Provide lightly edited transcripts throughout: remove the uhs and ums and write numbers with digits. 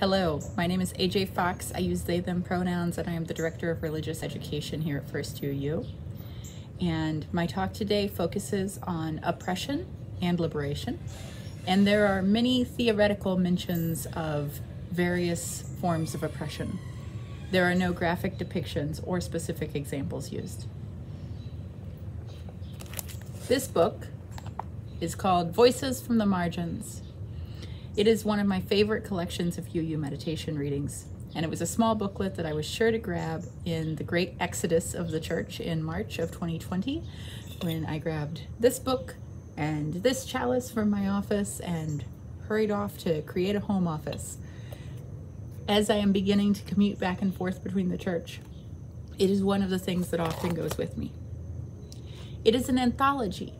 Hello, my name is AJ Fox. I use they, them pronouns, and I am the Director of Religious Education here at First UU. And my talk today focuses on oppression and liberation. And there are many theoretical mentions of various forms of oppression. There are no graphic depictions or specific examples used. This book is called Voices from the Margins. It is one of my favorite collections of UU meditation readings, and it was a small booklet that I was sure to grab in the great exodus of the church in March of 2020, when I grabbed this book and this chalice from my office and hurried off to create a home office. As I am beginning to commute back and forth between the church, it is one of the things that often goes with me. It is an anthology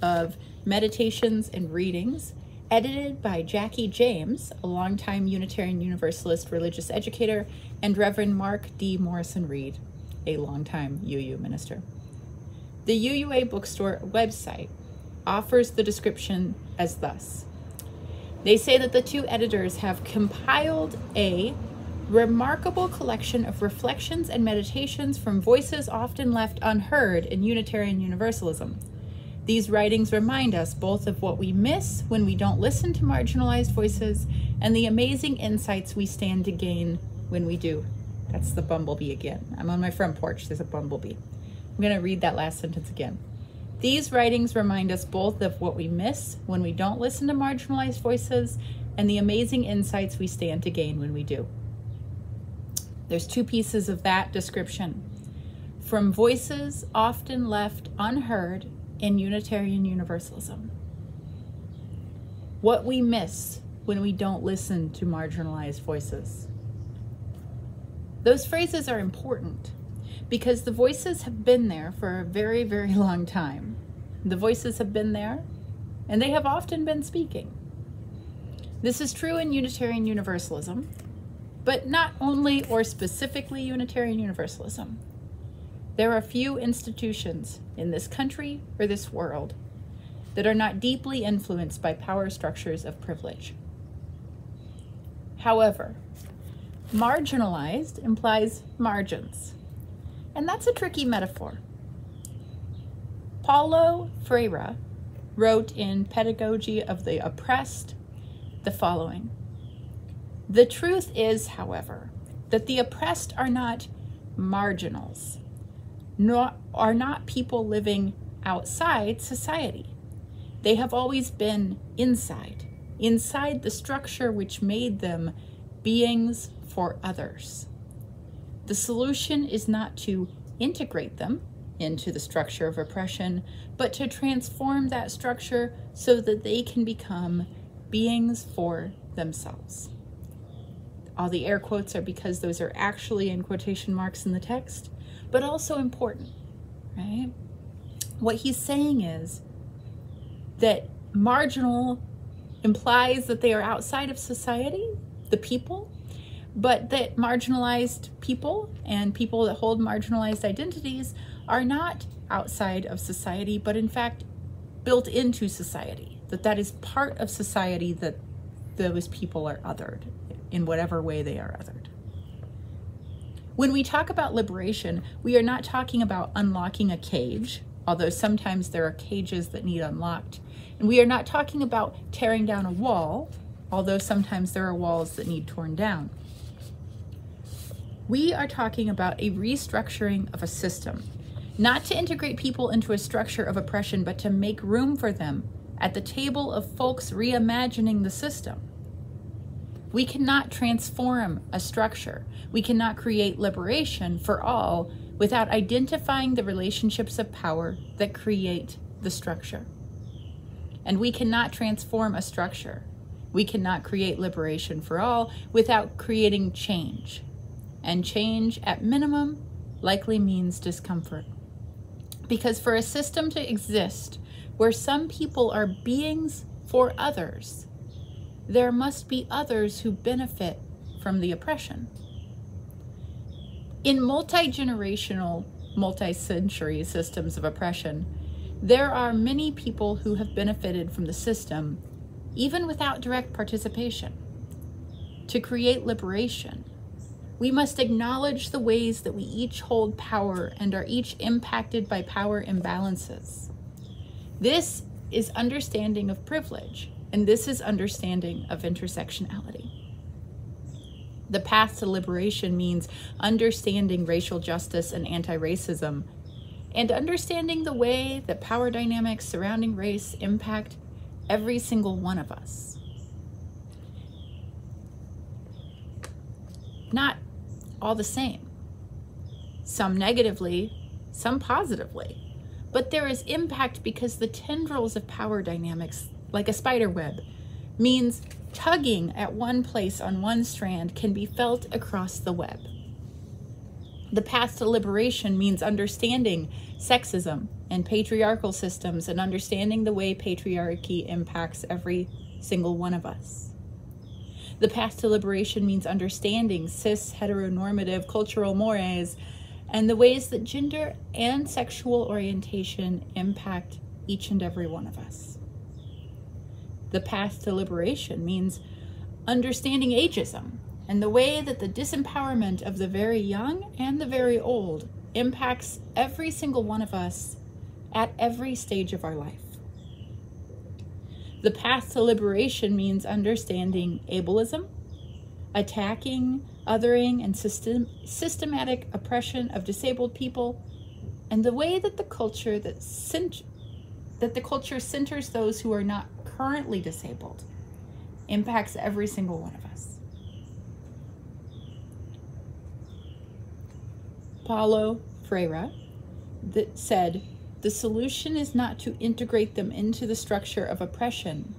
of meditations and readings edited by Jackie James, a longtime Unitarian Universalist religious educator, and Reverend Mark D. Morrison Reed, a longtime UU minister. The UUA bookstore website offers the description as thus. They say that the two editors have compiled a remarkable collection of reflections and meditations from voices often left unheard in Unitarian Universalism. These writings remind us both of what we miss when we don't listen to marginalized voices and the amazing insights we stand to gain when we do. That's the bumblebee again. I'm on my front porch, there's a bumblebee. I'm gonna read that last sentence again. These writings remind us both of what we miss when we don't listen to marginalized voices and the amazing insights we stand to gain when we do. There's two pieces of that description. From voices often left unheard in Unitarian Universalism. What we miss when we don't listen to marginalized voices. Those phrases are important because the voices have been there for a very, very long time. The voices have been there and they have often been speaking. This is true in Unitarian Universalism, but not only or specifically Unitarian Universalism. There are few institutions in this country or this world that are not deeply influenced by power structures of privilege. However, marginalized implies margins, and that's a tricky metaphor. Paulo Freire wrote in Pedagogy of the Oppressed the following: "The truth is, however, that the oppressed are not marginals, are not people living outside society. They have always been inside the structure which made them beings for others. The solution is not to integrate them into the structure of oppression, but to transform that structure so that they can become beings for themselves." All the air quotes are because those are actually in quotation marks in the text, but also important, right? What he's saying is that marginal implies that they are outside of society, the people, but that marginalized people and people that hold marginalized identities are not outside of society, but in fact built into society, that is part of society, that those people are othered in whatever way they are othered. When we talk about liberation, we are not talking about unlocking a cage, although sometimes there are cages that need unlocked. And we are not talking about tearing down a wall, although sometimes there are walls that need torn down. We are talking about a restructuring of a system, not to integrate people into a structure of oppression, but to make room for them at the table of folks reimagining the system. We cannot transform a structure. We cannot create liberation for all without identifying the relationships of power that create the structure. And we cannot transform a structure. We cannot create liberation for all without creating change. And change, at minimum, likely means discomfort. Because for a system to exist where some people are beings for others, there must be others who benefit from the oppression. In multi-generational, multi-century systems of oppression, there are many people who have benefited from the system, even without direct participation. to create liberation, we must acknowledge the ways that we each hold power and are each impacted by power imbalances. This is understanding of privilege, and this is understanding of intersectionality. The path to liberation means understanding racial justice and anti-racism, and understanding the way that power dynamics surrounding race impact every single one of us. Not all the same. Some negatively, some positively. But there is impact because the tendrils of power dynamics, like a spider web, means tugging at one place on one strand can be felt across the web. The path to liberation means understanding sexism and patriarchal systems and understanding the way patriarchy impacts every single one of us. The path to liberation means understanding cis heteronormative cultural mores and the ways that gender and sexual orientation impact each and every one of us. The path to liberation means understanding ageism and the way that the disempowerment of the very young and the very old impacts every single one of us at every stage of our life. The path to liberation means understanding ableism, attacking, othering, and systematic oppression of disabled people, and the way that the culture centers those who are not currently disabled impacts every single one of us. Paulo Freire said, "The solution is not to integrate them into the structure of oppression,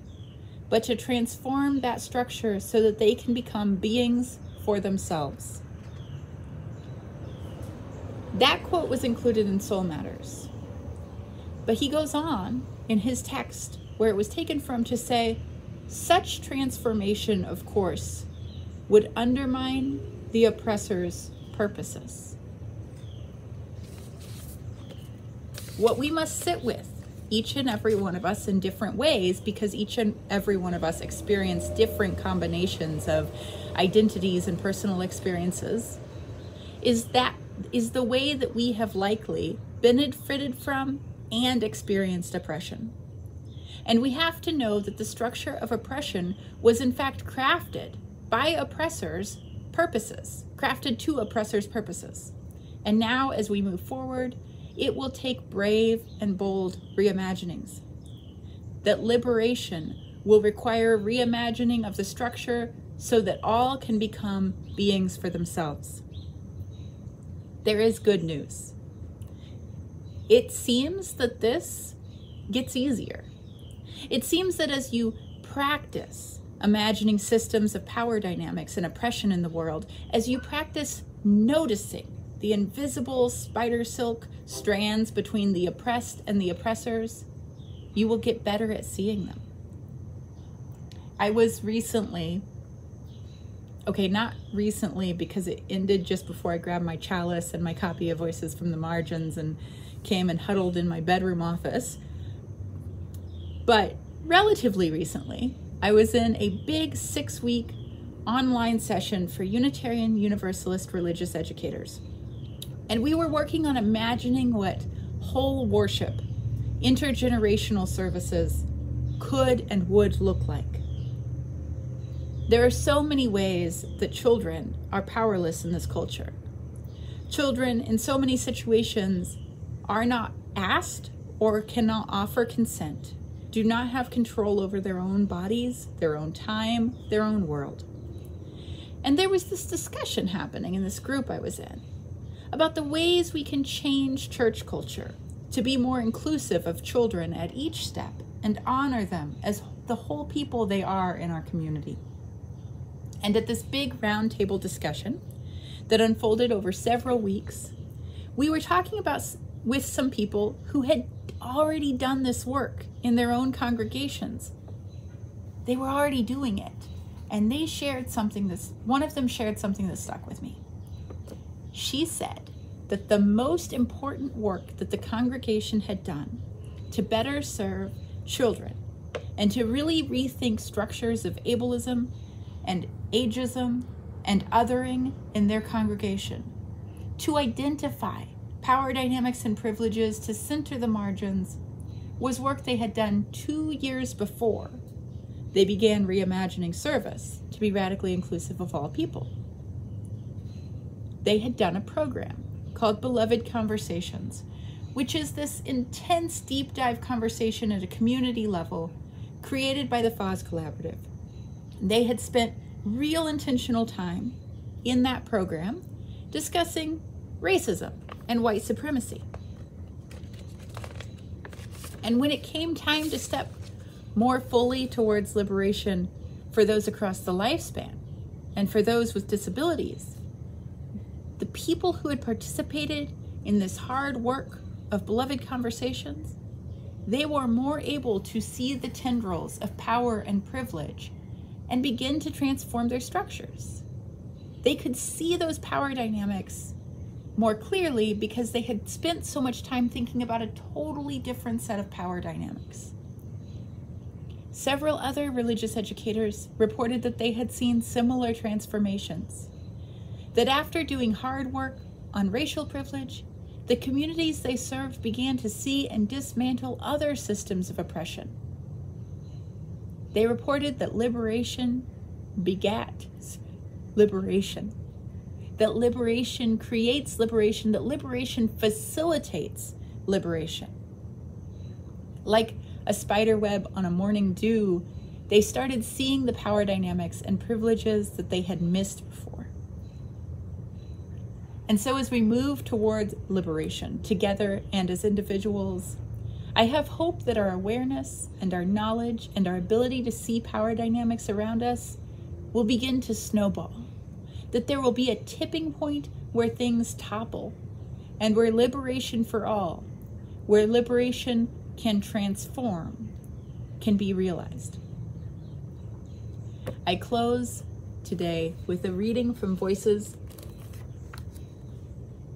but to transform that structure so that they can become beings for themselves." That quote was included in Soul Matters. But he goes on in his text, where it was taken from, to say, such transformation, of course, would undermine the oppressor's purposes. What we must sit with, each and every one of us in different ways, because each and every one of us experience different combinations of identities and personal experiences, is the way that we have likely benefited from and experienced oppression. And we have to know that the structure of oppression was in fact crafted by oppressors' purposes, crafted to oppressors' purposes. And now, as we move forward, it will take brave and bold reimaginings. That liberation will require reimagining of the structure so that all can become beings for themselves. There is good news. It seems that this gets easier. It seems that as you practice imagining systems of power dynamics and oppression in the world, as you practice noticing the invisible spider silk strands between the oppressed and the oppressors, you will get better at seeing them. I was recently, not recently because it ended just before I grabbed my chalice and my copy of Voices from the Margins and came and huddled in my bedroom office, but relatively recently, I was in a big 6-week online session for Unitarian Universalist religious educators. And we were working on imagining what whole worship, intergenerational services could and would look like. There are so many ways that children are powerless in this culture. Children in so many situations are not asked or cannot offer consent, do not have control over their own bodies, their own time, their own world. And there was this discussion happening in this group I was in about the ways we can change church culture to be more inclusive of children at each step and honor them as the whole people they are in our community. And at this big roundtable discussion that unfolded over several weeks, we were talking about with some people who had already done this work in their own congregations. They were already doing it. And they shared something one of them shared something that stuck with me. She said that the most important work that the congregation had done to better serve children and to really rethink structures of ableism and ageism and othering in their congregation, to identify power dynamics and privileges, to center the margins, was work they had done 2 years before they began reimagining service to be radically inclusive of all people. They had done a program called Beloved Conversations, which is this intense deep dive conversation at a community level created by the FOSS Collaborative. They had spent real intentional time in that program discussing racism and white supremacy. And when it came time to step more fully towards liberation for those across the lifespan and for those with disabilities, the people who had participated in this hard work of Beloved Conversations, they were more able to see the tendrils of power and privilege and begin to transform their structures. They could see those power dynamics more clearly because they had spent so much time thinking about a totally different set of power dynamics. Several other religious educators reported that they had seen similar transformations, that after doing hard work on racial privilege, the communities they served began to see and dismantle other systems of oppression. They reported that liberation begat liberation, that liberation creates liberation, that liberation facilitates liberation. Like a spider web on a morning dew, they started seeing the power dynamics and privileges that they had missed before. And so as we move towards liberation, together and as individuals, I have hope that our awareness and our knowledge and our ability to see power dynamics around us will begin to snowball, that there will be a tipping point where things topple, and where liberation for all, where liberation can transform, can be realized. I close today with a reading from Voices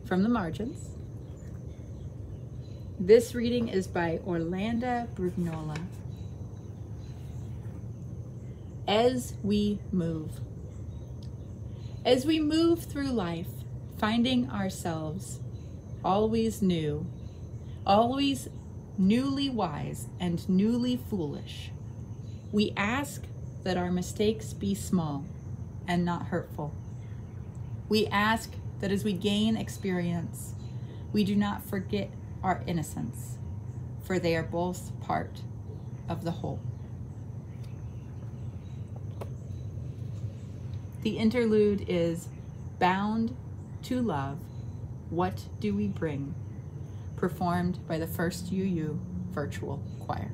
from the Margins. This reading is by Orlando Brugnola. As we move. As we move through life, finding ourselves always new, always newly wise and newly foolish, we ask that our mistakes be small and not hurtful. We ask that as we gain experience, we do not forget our innocence, for they are both part of the whole. The interlude is Bound to Love, What Do We Bring?, performed by the First UU Virtual Choir.